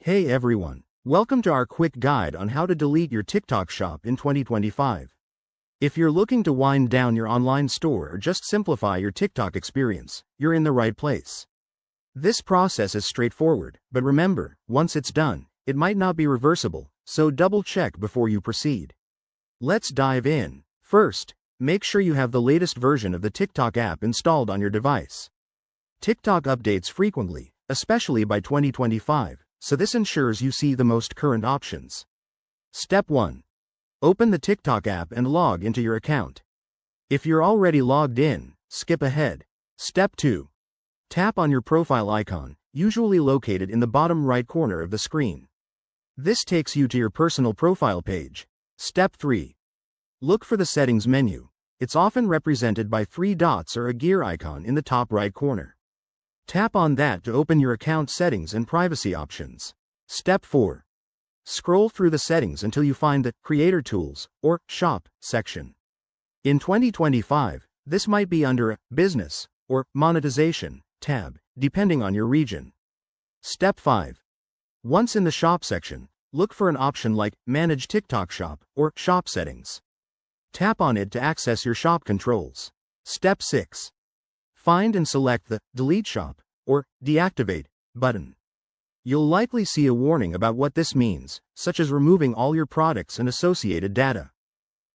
Hey everyone, welcome to our quick guide on how to delete your TikTok shop in 2025. If you're looking to wind down your online store or just simplify your TikTok experience, you're in the right place. This process is straightforward, but remember, once it's done, it might not be reversible, so double check before you proceed. Let's dive in. First, make sure you have the latest version of the TikTok app installed on your device. TikTok updates frequently, especially by 2025. So this ensures you see the most current options. Step 1. Open the TikTok app and log into your account. If you're already logged in, skip ahead. Step 2. Tap on your profile icon, usually located in the bottom right corner of the screen. This takes you to your personal profile page. Step 3. Look for the settings menu. It's often represented by 3 dots or a gear icon in the top right corner. Tap on that to open your account settings and privacy options. Step 4. Scroll through the settings until you find the Creator Tools, or Shop, section. In 2025, this might be under a Business, or Monetization, tab, depending on your region. Step 5. Once in the Shop section, look for an option like Manage TikTok Shop, or Shop Settings. Tap on it to access your shop controls. Step 6. Find and select the Delete Shop, or Deactivate, button. You'll likely see a warning about what this means, such as removing all your products and associated data.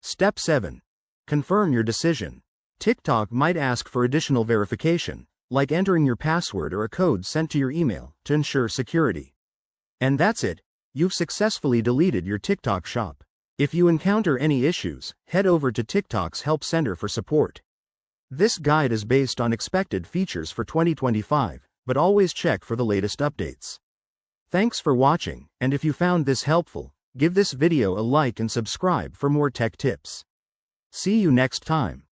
Step 7. Confirm your decision. TikTok might ask for additional verification, like entering your password or a code sent to your email, to ensure security. And that's it. You've successfully deleted your TikTok shop. If you encounter any issues, head over to TikTok's Help Center for support. This guide is based on expected features for 2025, but always check for the latest updates. Thanks for watching, and if you found this helpful, give this video a like and subscribe for more tech tips. See you next time.